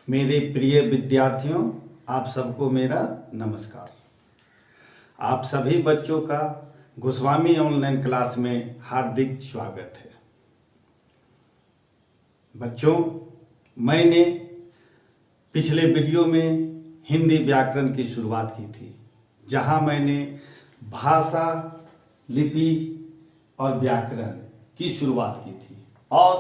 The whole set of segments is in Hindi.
मेरे प्रिय विद्यार्थियों, आप सबको मेरा नमस्कार। आप सभी बच्चों का गोस्वामी ऑनलाइन क्लास में हार्दिक स्वागत है। बच्चों, मैंने पिछले वीडियो में हिंदी व्याकरण की शुरुआत की थी, जहां मैंने भाषा, लिपि और व्याकरण की शुरुआत की थी और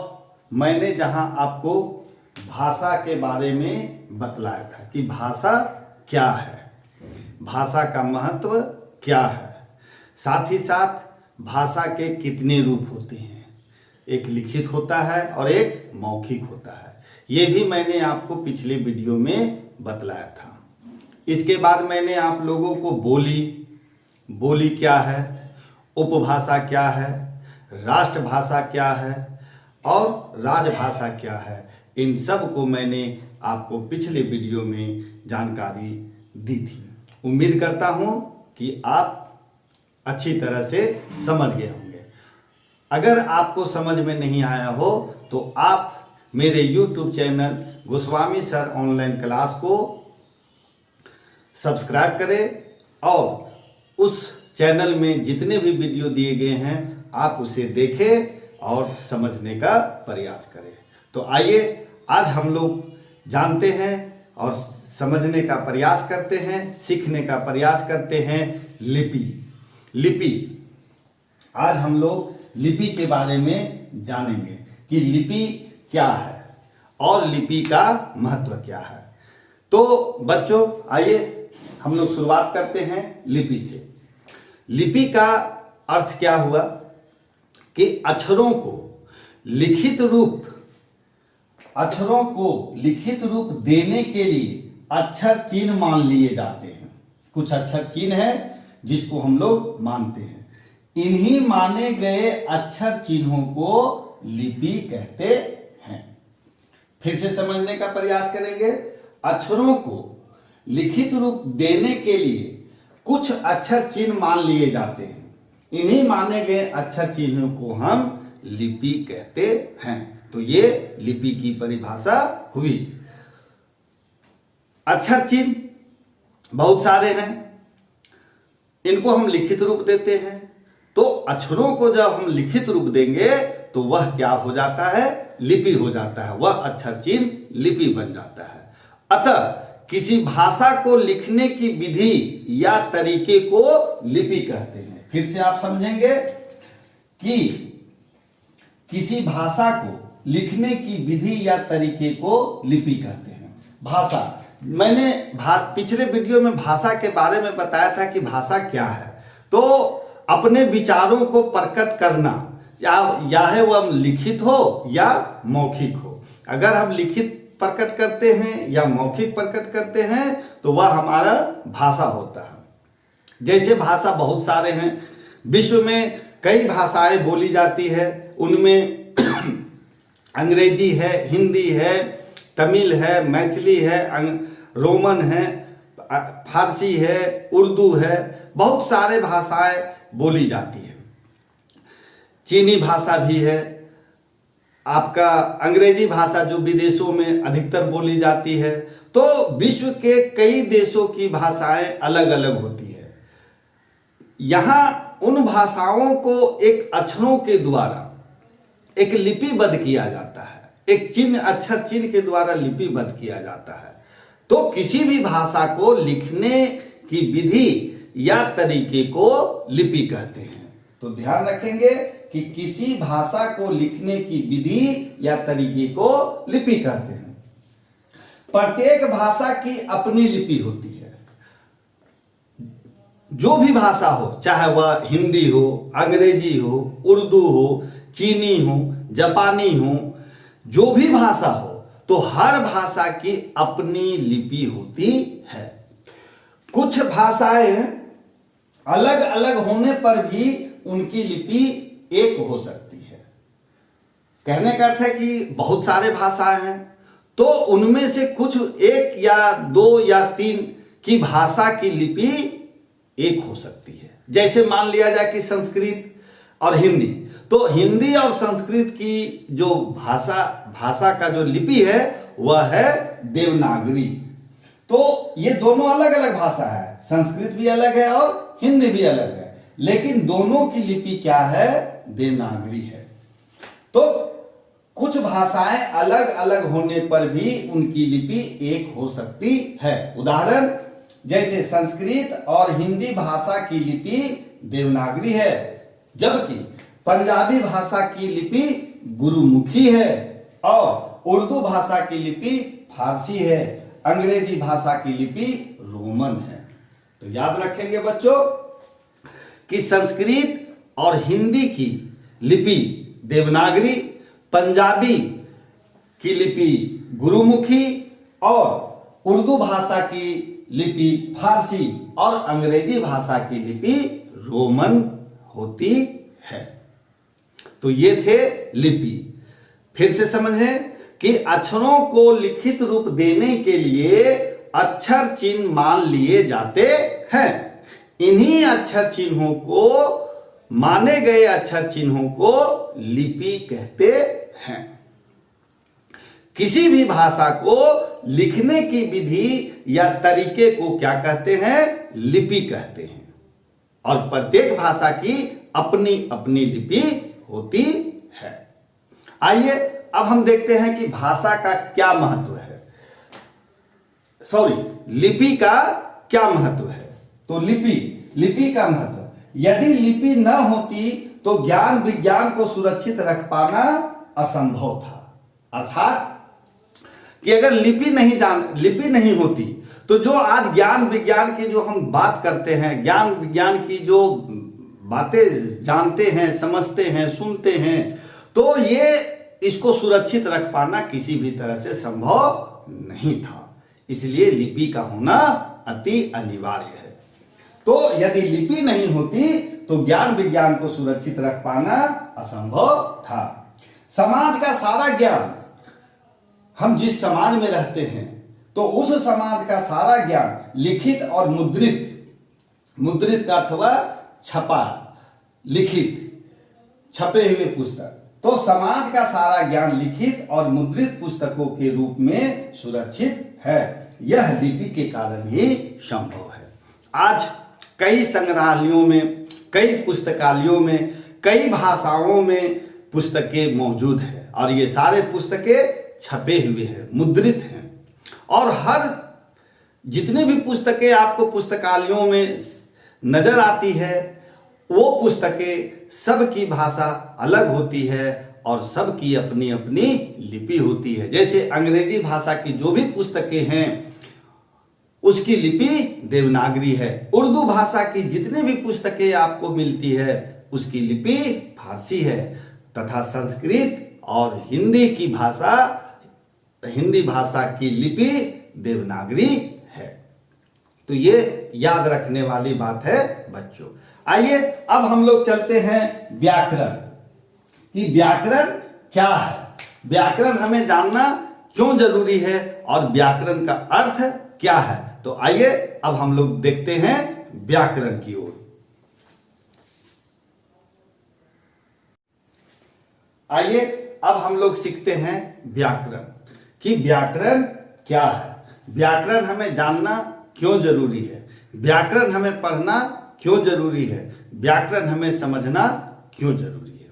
मैंने जहां आपको भाषा के बारे में बतलाया था कि भाषा क्या है, भाषा का महत्व क्या है, साथ ही साथ भाषा के कितने रूप होते हैं। एक लिखित होता है और एक मौखिक होता है। ये भी मैंने आपको पिछले वीडियो में बतलाया था। इसके बाद मैंने आप लोगों को बोली क्या है, उपभाषा क्या है, राष्ट्रभाषा क्या है और राजभाषा क्या है, इन सब को मैंने आपको पिछले वीडियो में जानकारी दी थी। उम्मीद करता हूं कि आप अच्छी तरह से समझ गए होंगे। अगर आपको समझ में नहीं आया हो तो आप मेरे YouTube channel Goswami sir online class को सब्सक्राइब करें और उस चैनल में जितने भी वीडियो दिए गए हैं आप उसे देखें और समझने का प्रयास करें। तो आइए आज हम लोग जानते हैं और समझने का प्रयास करते हैं, सीखने का प्रयास करते हैं लिपि। आज हम लोग लिपि के बारे में जानेंगे कि लिपि क्या है और लिपि का महत्व क्या है। तो बच्चों, आइए हम लोग शुरुआत करते हैं लिपि से। लिपि का अर्थ क्या हुआ कि अक्षरों को लिखित रूप देने के लिए अक्षर चिन्ह मान लिए जाते हैं। कुछ अक्षर चिन्ह है जिसको हम लोग मानते हैं। इन्हीं माने गए अक्षर चिन्हों को लिपि कहते हैं। फिर से समझने का प्रयास करेंगे। अक्षरों को लिखित रूप देने के लिए कुछ अक्षर चिन्ह मान लिए जाते हैं। इन्हीं माने गए अक्षर चिन्हों को हम लिपि कहते हैं। तो ये लिपि की परिभाषा हुई। अक्षर चिन्ह बहुत सारे हैं, इनको हम लिखित रूप देते हैं। तो अक्षरों को जब हम लिखित रूप देंगे तो वह क्या हो जाता है? लिपि हो जाता है। वह अक्षर चिन्ह लिपि बन जाता है। अतः किसी भाषा को लिखने की विधि या तरीके को लिपि कहते हैं। फिर से आप समझेंगे कि किसी भाषा को लिखने की विधि या तरीके को लिपि कहते हैं। भाषा, मैंने पिछले वीडियो में भाषा के बारे में बताया था कि भाषा क्या है। तो अपने विचारों को प्रकट करना, या वह लिखित हो या मौखिक हो। अगर हम लिखित प्रकट करते हैं या मौखिक प्रकट करते हैं तो वह हमारा भाषा होता है। जैसे भाषा बहुत सारे हैं, विश्व में कई भाषाएं बोली जाती है। उनमें अंग्रेजी है, हिंदी है, तमिल है, मैथिली है, रोमन है, फारसी है, उर्दू है, बहुत सारे भाषाएं बोली जाती है। चीनी भाषा भी है। आपका अंग्रेजी भाषा जो विदेशों में अधिकतर बोली जाती है। तो विश्व के कई देशों की भाषाएं अलग अलग होती है। यहाँ उन भाषाओं को एक अक्षरों के द्वारा एक लिपिबद्ध किया जाता है। एक चिन्ह, अक्षर चिन्ह के द्वारा लिपिबद्ध किया जाता है। तो किसी भी भाषा को लिखने की विधि या तरीके को लिपि कहते हैं। तो ध्यान रखेंगे कि किसी भाषा को लिखने की विधि या तरीके को लिपि कहते हैं। प्रत्येक भाषा की अपनी लिपि होती है। जो भी भाषा हो, चाहे वह हिंदी हो, अंग्रेजी हो, उर्दू हो, चीनी हो, जापानी हो, जो भी भाषा हो, तो हर भाषा की अपनी लिपि होती है। कुछ भाषाएं अलग अलग होने पर भी उनकी लिपि एक हो सकती है। कहने का अर्थ है कि बहुत सारे भाषाएं हैं, तो उनमें से कुछ एक या दो या तीन की भाषा की लिपि एक हो सकती है। जैसे मान लिया जाए कि संस्कृत और हिंदी, तो हिंदी और संस्कृत की जो भाषा का जो लिपि है वह है देवनागरी। तो ये दोनों अलग अलग भाषा है, संस्कृत भी अलग है और हिंदी भी अलग है, लेकिन दोनों की लिपि क्या है? देवनागरी है। तो कुछ भाषाएं अलग अलग होने पर भी उनकी लिपि एक हो सकती है। उदाहरण जैसे संस्कृत और हिंदी भाषा की लिपि देवनागरी है, जबकि पंजाबी भाषा की लिपि गुरुमुखी है और उर्दू भाषा की लिपि फारसी है, अंग्रेजी भाषा की लिपि रोमन है। तो याद रखेंगे बच्चों कि संस्कृत और हिंदी की लिपि देवनागरी, पंजाबी की लिपि गुरुमुखी और उर्दू भाषा की लिपि फारसी और अंग्रेजी भाषा की लिपि रोमन होती है। तो ये थे लिपि। फिर से समझें कि अक्षरों को लिखित रूप देने के लिए अक्षर चिन्ह मान लिए जाते हैं। इन्हीं अक्षर चिन्हों को, माने गए अक्षर चिन्हों को लिपि कहते हैं। किसी भी भाषा को लिखने की विधि या तरीके को क्या कहते हैं? लिपि कहते हैं। और प्रत्येक भाषा की अपनी अपनी लिपि होती है। आइए अब हम देखते हैं कि भाषा का क्या महत्व है, लिपि का क्या महत्व है। तो लिपि का महत्व, यदि लिपि न होती तो ज्ञान विज्ञान को सुरक्षित रख पाना असंभव था। अर्थात कि अगर लिपि नहीं होती तो जो आज ज्ञान विज्ञान की जो हम बात करते हैं, ज्ञान विज्ञान की जो बातें जानते हैं, समझते हैं, सुनते हैं, तो ये इसको सुरक्षित रख पाना किसी भी तरह से संभव नहीं था। इसलिए लिपि का होना अति अनिवार्य है। तो यदि लिपि नहीं होती तो ज्ञान विज्ञान को सुरक्षित रख पाना असंभव था। समाज का सारा ज्ञान, हम जिस समाज में रहते हैं तो उस समाज का सारा ज्ञान लिखित और मुद्रित का अथवा छपा, लिखित, छपे हुए पुस्तक, तो समाज का सारा ज्ञान लिखित और मुद्रित पुस्तकों के रूप में सुरक्षित है। यह लिपि के कारण ही संभव है। आज कई संग्रहालयों में, कई पुस्तकालयों में, कई भाषाओं में पुस्तकें मौजूद हैं और ये सारे पुस्तकें छपे हुए हैं, मुद्रित हैं। और हर जितने भी पुस्तकें आपको पुस्तकालयों में नजर आती है, वो पुस्तकें सबकी भाषा अलग होती है और सबकी अपनी अपनी लिपि होती है। जैसे अंग्रेजी भाषा की जो भी पुस्तकें हैं उसकी लिपि देवनागरी है। उर्दू भाषा की जितनी भी पुस्तकें आपको मिलती है उसकी लिपि फारसी है, तथा संस्कृत और हिंदी भाषा की लिपि देवनागरी है। तो ये याद रखने वाली बात है बच्चों। आइए अब हम लोग चलते हैं व्याकरण, कि व्याकरण क्या है, व्याकरण हमें जानना क्यों जरूरी है और व्याकरण का अर्थ क्या है। तो आइए अब हम लोग देखते हैं व्याकरण की ओर। आइए अब हम लोग सीखते हैं व्याकरण, कि व्याकरण क्या है, व्याकरण हमें जानना क्यों जरूरी है, व्याकरण हमें पढ़ना क्यों जरूरी है, व्याकरण हमें समझना क्यों जरूरी है।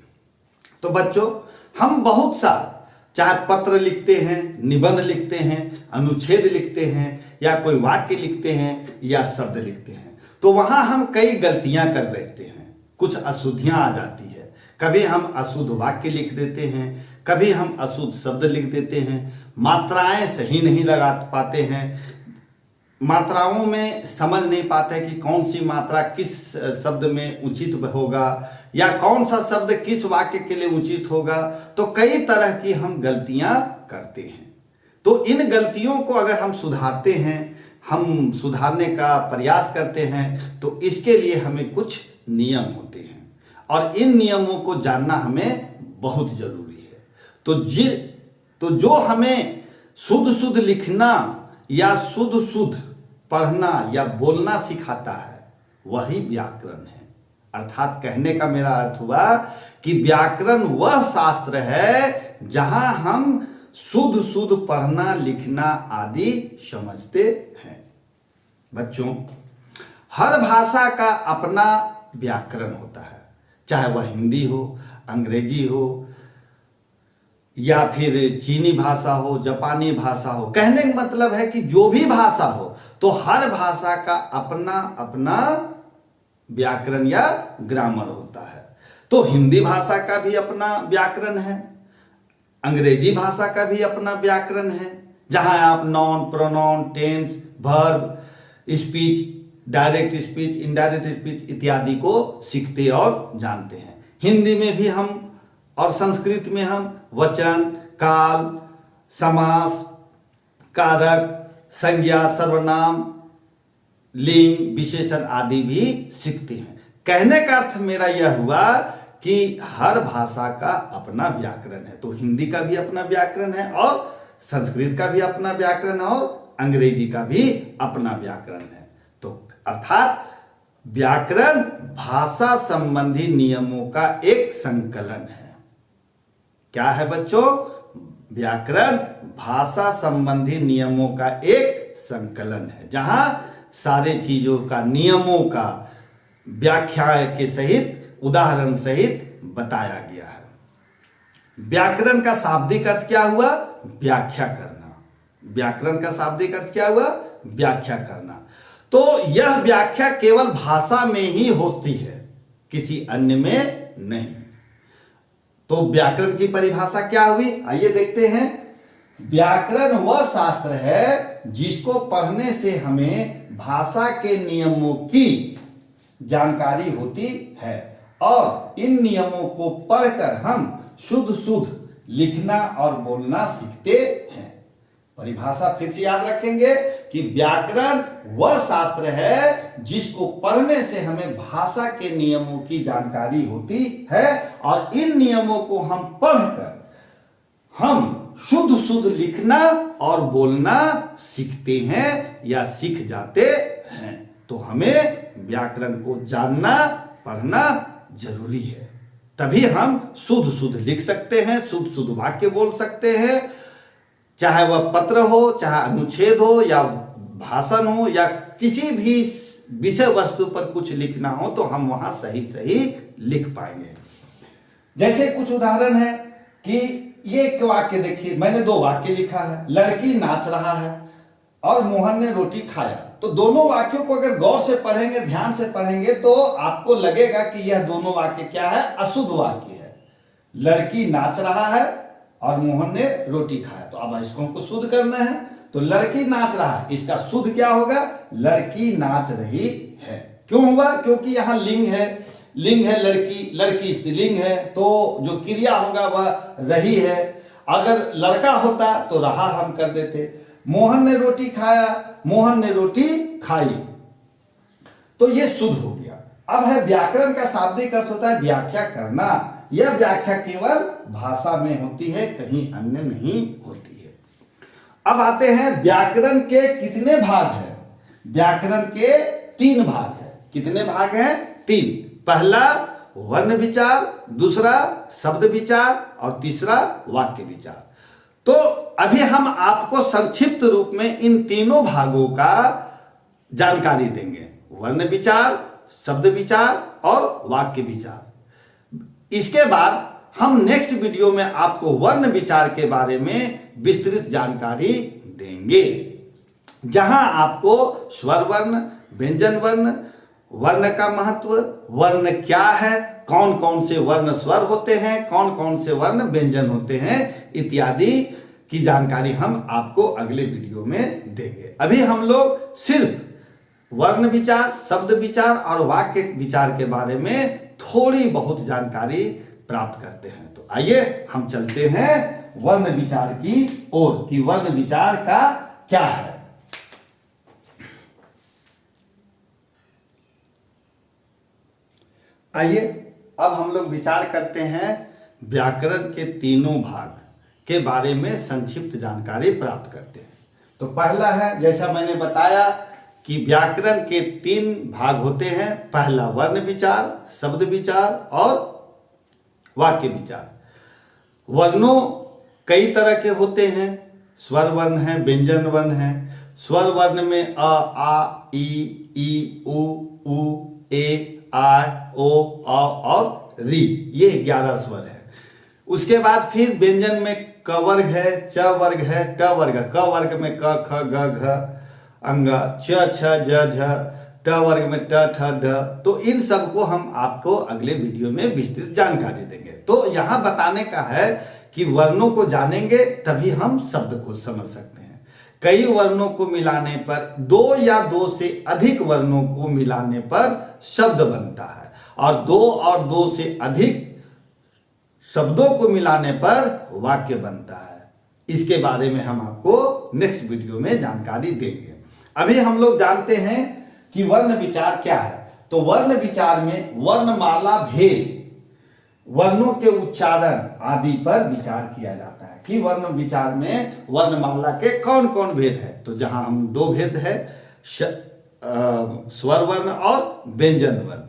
तो बच्चों, हम बहुत सा चाहे पत्र लिखते हैं, निबंध लिखते हैं, अनुच्छेद लिखते हैं, या कोई वाक्य लिखते हैं या शब्द लिखते हैं, तो वहां हम कई गलतियां कर बैठते हैं, कुछ अशुद्धियां आ जाती है। कभी हम अशुद्ध वाक्य लिख देते हैं, कभी हम अशुद्ध शब्द लिख देते हैं, मात्राएं सही नहीं लगा पाते हैं, मात्राओं में समझ नहीं पाते कि कौन सी मात्रा किस शब्द में उचित होगा या कौन सा शब्द किस वाक्य के लिए उचित होगा। तो कई तरह की हम गलतियां करते हैं। तो इन गलतियों को अगर हम सुधारते हैं, हम सुधारने का प्रयास करते हैं, तो इसके लिए हमें कुछ नियम होते हैं और इन नियमों को जानना हमें बहुत जरूरी है। तो जो हमें शुद्ध लिखना या शुद्ध पढ़ना या बोलना सिखाता है वही व्याकरण है। अर्थात कहने का मेरा अर्थ हुआ कि व्याकरण वह शास्त्र है जहां हम शुद्ध शुद्ध पढ़ना लिखना आदि समझते हैं। बच्चों, हर भाषा का अपना व्याकरण होता है, चाहे वह हिंदी हो, अंग्रेजी हो, या फिर चीनी भाषा हो, जापानी भाषा हो। कहने का मतलब है कि जो भी भाषा हो तो हर भाषा का अपना अपना व्याकरण या ग्रामर होता है। तो हिंदी भाषा का भी अपना व्याकरण है, अंग्रेजी भाषा का भी अपना व्याकरण है, जहां आप noun, pronoun, tense, verb, speech, direct speech, indirect speech इत्यादि को सीखते और जानते हैं। हिंदी में भी हम और संस्कृत में हम वचन, काल, समास, कारक, संज्ञा, सर्वनाम, लिंग, विशेषण आदि भी सीखते हैं। कहने का अर्थ मेरा यह हुआ कि हर भाषा का अपना व्याकरण है। तो हिंदी का भी अपना व्याकरण है और संस्कृत का भी अपना व्याकरण है और अंग्रेजी का भी अपना व्याकरण है। तो अर्थात व्याकरण भाषा संबंधी नियमों का एक संकलन है। क्या है बच्चों? व्याकरण भाषा संबंधी नियमों का एक संकलन है, जहां सारे चीजों का, नियमों का व्याख्या के सहित, उदाहरण सहित बताया गया है। व्याकरण का शाब्दिक अर्थ क्या हुआ? व्याख्या करना। व्याकरण का शाब्दिक अर्थ क्या हुआ? व्याख्या करना। तो यह व्याख्या केवल भाषा में ही होती है, किसी अन्य में नहीं। तो व्याकरण की परिभाषा क्या हुई? आइए देखते हैं। व्याकरण वह शास्त्र है जिसको पढ़ने से हमें भाषा के नियमों की जानकारी होती है और इन नियमों को पढ़कर हम शुद्ध शुद्ध लिखना और बोलना सीखते हैं। परिभाषा फिर से याद रखेंगे कि व्याकरण वह शास्त्र है जिसको पढ़ने से हमें भाषा के नियमों की जानकारी होती है और इन नियमों को हम पढ़कर हम शुद्ध शुद्ध लिखना और बोलना सीखते हैं या सीख जाते हैं। तो हमें व्याकरण को जानना, पढ़ना जरूरी है, तभी हम शुद्ध शुद्ध लिख सकते हैं, शुद्ध शुद्ध वाक्य बोल सकते हैं। चाहे वह पत्र हो, चाहे अनुच्छेद हो, या भाषण हो, या किसी भी विषय वस्तु पर कुछ लिखना हो तो हम वहां सही सही लिख पाएंगे। जैसे कुछ उदाहरण है कि ये एक वाक्य देखिए, मैंने दो वाक्य लिखा है। लड़की नाच रहा है और मोहन ने रोटी खाया। तो दोनों वाक्यों को अगर गौर से पढ़ेंगे, ध्यान से पढ़ेंगे, तो आपको लगेगा कि यह दोनों वाक्य क्या है? अशुद्ध वाक्य है। लड़की नाच रहा है और मोहन ने रोटी खाया। तो अब इसको हमको शुद्ध करना है। तो लड़की नाच रहा है, इसका शुद्ध क्या होगा? लड़की नाच रही है। क्यों हुआ? क्योंकि यहां लिंग है, लिंग है लड़की, लड़की स्त्रीलिंग है, तो जो क्रिया होगा वह रही है। अगर लड़का होता तो रहा हम कर देते। मोहन ने रोटी खाया, मोहन ने रोटी खाई, तो ये शुद्ध हो गया। अब है व्याकरण का शाब्दिक अर्थ होता है व्याख्या करना। यह व्याख्या केवल भाषा में होती है, कहीं अन्य नहीं होती है। अब आते हैं व्याकरण के कितने भाग हैं? व्याकरण के 3 भाग हैं। कितने भाग हैं? 3। पहला वर्ण विचार, दूसरा शब्द विचार और तीसरा वाक्य विचार। तो अभी हम आपको संक्षिप्त रूप में इन तीनों भागों का जानकारी देंगे। वर्ण विचार, शब्द विचार और वाक्य विचार। इसके बाद हम नेक्स्ट वीडियो में आपको वर्ण विचार के बारे में विस्तृत जानकारी देंगे, जहां आपको स्वर वर्ण, व्यंजन वर्ण, वर्ण का महत्व, वर्ण क्या है, कौन कौन से वर्ण स्वर होते हैं, कौन कौन से वर्ण व्यंजन होते हैं इत्यादि की जानकारी हम आपको अगले वीडियो में देंगे। अभी हम लोग सिर्फ वर्ण विचार, शब्द विचार और वाक्य विचार के बारे में थोड़ी बहुत जानकारी प्राप्त करते हैं। तो आइए हम चलते हैं वर्ण विचार की ओर कि वर्ण विचार का क्या है। आइए अब हम लोग विचार करते हैं व्याकरण के तीनों भाग के बारे में संक्षिप्त जानकारी प्राप्त करते हैं। तो पहला है, जैसा मैंने बताया कि व्याकरण के 3 भाग होते हैं। पहला वर्ण विचार, शब्द विचार और वाक्य विचार। वर्णों कई तरह के होते हैं। स्वर वर्ण है, व्यंजन वर्ण है। स्वर वर्ण में अ, आ, ई, उ, ए, आ, ओ, और री, ये 11 स्वर है। उसके बाद फिर व्यंजन में क वर्ग है, च वर्ग है, ट वर्ग। क वर्ग में क, ख, ग, घ, अंग, च, छ, ज, झ। ट वर्ग में ट, ठ, ढ। तो इन सब को हम आपको अगले वीडियो में विस्तृत जानकारी देंगे। तो यहां बताने का है कि वर्णों को जानेंगे तभी हम शब्द को समझ सकते हैं। कई वर्णों को मिलाने पर, 2 या 2 से अधिक वर्णों को मिलाने पर शब्द बनता है, और 2 और 2 से अधिक शब्दों को मिलाने पर वाक्य बनता है। इसके बारे में हम आपको नेक्स्ट वीडियो में जानकारी देंगे। अभी हम लोग जानते हैं कि वर्ण विचार क्या है। तो वर्ण विचार में वर्णमाला भेद, वर्णों के उच्चारण आदि पर विचार किया जाता है कि वर्ण विचार में वर्णमाला के कौन कौन भेद है। तो जहां हम 2 भेद है, स्वर वर्ण और व्यंजन वर्ण।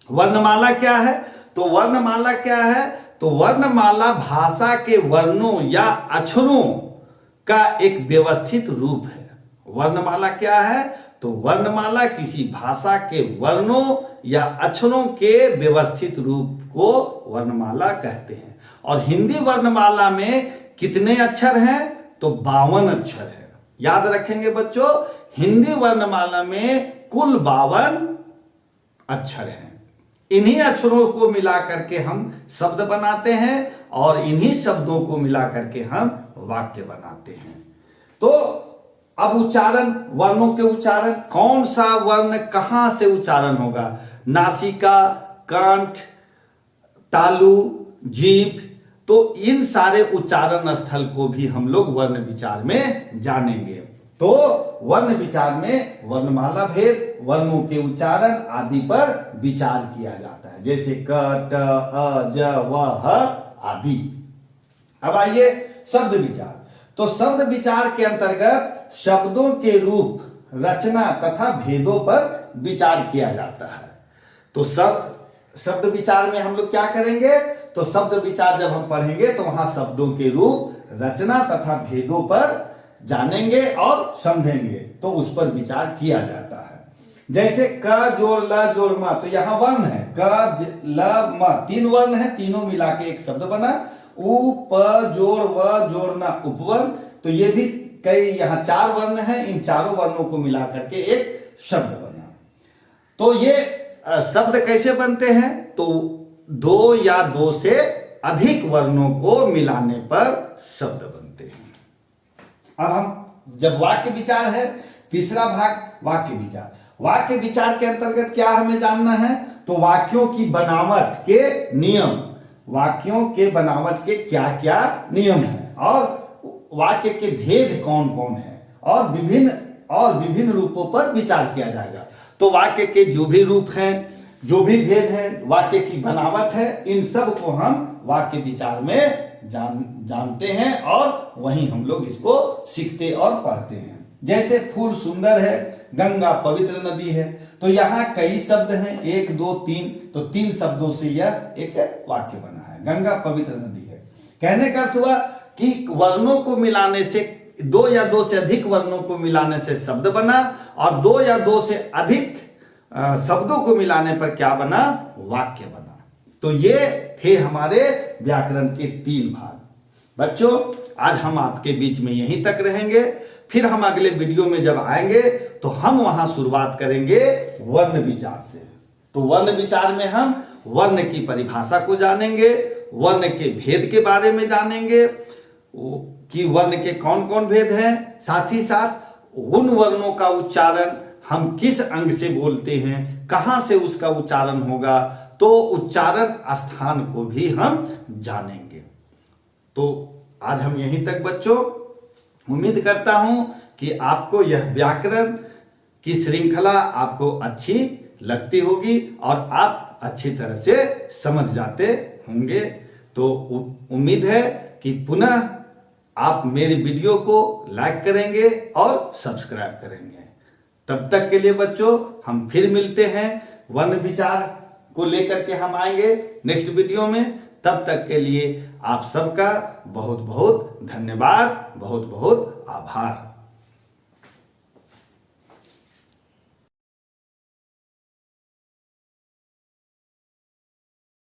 वर्णमाला क्या है? तो वर्णमाला क्या है? तो वर्णमाला भाषा के वर्णों या अक्षरों का एक व्यवस्थित रूप है। वर्णमाला क्या है? तो वर्णमाला किसी भाषा के वर्णों या अक्षरों के व्यवस्थित रूप को वर्णमाला कहते हैं। और हिंदी वर्णमाला में कितने अक्षर हैं? तो 52 अक्षर है। याद रखेंगे बच्चों, हिंदी वर्णमाला में कुल 52 अक्षर हैं। इन्हीं अक्षरों को मिला करके हम शब्द बनाते हैं और इन्हीं शब्दों को मिला करके हम वाक्य बनाते हैं। तो अब उच्चारण, वर्णों के उच्चारण, कौन सा वर्ण कहां से उच्चारण होगा? नासिका, कंठ, तालु, जीभ। तो इन सारे उच्चारण स्थल को भी हम लोग वर्ण विचार में जानेंगे। तो वर्ण विचार में वर्णमाला भेद, वर्णों के उच्चारण आदि पर विचार किया जाता है, जैसे क, ट, अ, ज, व, ह आदि। अब आइए शब्द विचार। तो शब्द विचार के अंतर्गत शब्दों के रूप, रचना तथा भेदों पर विचार किया जाता है। तो शब्द विचार में हम लोग क्या करेंगे? तो शब्द विचार जब हम पढ़ेंगे तो वहां शब्दों के रूप, रचना तथा भेदों पर जानेंगे और समझेंगे, तो उस पर विचार किया जाता है। जैसे क जोड़ ल जोड़ म, तो यहाँ वर्ण है क, ल, म, 3 वर्ण है, तीनों मिला के एक शब्द बना। उ, प जोड़ व जोड़ न, उपवर्ण। तो ये भी कई, यहाँ 4 वर्ण हैं, इन चारों वर्णों को मिला करके एक शब्द बना। तो ये शब्द कैसे बनते हैं? तो 2 या 2 से अधिक वर्णों को मिलाने पर शब्द बनते हैं। अब हम जब वाक्य विचार है, तीसरा भाग वाक्य विचार। वाक्य विचार के अंतर्गत क्या हमें जानना है? तो वाक्यों की बनावट के नियम, वाक्यों के बनावट के क्या क्या नियम हैं, और वाक्य के भेद कौन कौन है, और विभिन्न रूपों पर विचार किया जाएगा। तो वाक्य के जो भी रूप हैं, जो भी भेद है, वाक्य की बनावट है, इन सब को हम वाक्य विचार में जानते हैं और वहीं हम लोग इसको सीखते और पढ़ते हैं। जैसे फूल सुंदर है, गंगा पवित्र नदी है। तो यहाँ कई शब्द हैं, 1, 2, 3। तो 3 शब्दों से यह एक वाक्य बना है, गंगा पवित्र नदी है। कहने का अर्थ हुआ कि वर्णों को मिलाने से, 2 या 2 से अधिक वर्णों को मिलाने से शब्द बना, और 2 या 2 से अधिक शब्दों को मिलाने पर क्या बना? वाक्य बना। तो ये थे हमारे व्याकरण के 3 भाग। बच्चों, आज हम आपके बीच में यहीं तक रहेंगे। फिर हम अगले वीडियो में जब आएंगे तो हम वहां शुरुआत करेंगे वर्ण विचार से। तो वर्ण विचार में हम वर्ण की परिभाषा को जानेंगे, वर्ण के भेद के बारे में जानेंगे कि वर्ण के कौन कौन भेद हैं, साथ ही साथ उन वर्णों का उच्चारण हम किस अंग से बोलते हैं, कहां से उसका उच्चारण होगा, तो उच्चारण स्थान को भी हम जानेंगे। तो आज हम यहीं तक बच्चों, उम्मीद करता हूं कि आपको यह व्याकरण की श्रृंखला आपको अच्छी लगती होगी और आप अच्छी तरह से समझ जाते होंगे। तो उम्मीद है कि पुनः आप मेरी वीडियो को लाइक करेंगे और सब्सक्राइब करेंगे। तब तक के लिए बच्चों, हम फिर मिलते हैं, वर्ण विचार को लेकर के हम आएंगे नेक्स्ट वीडियो में। तब तक के लिए आप सबका बहुत बहुत धन्यवाद, बहुत बहुत आभार।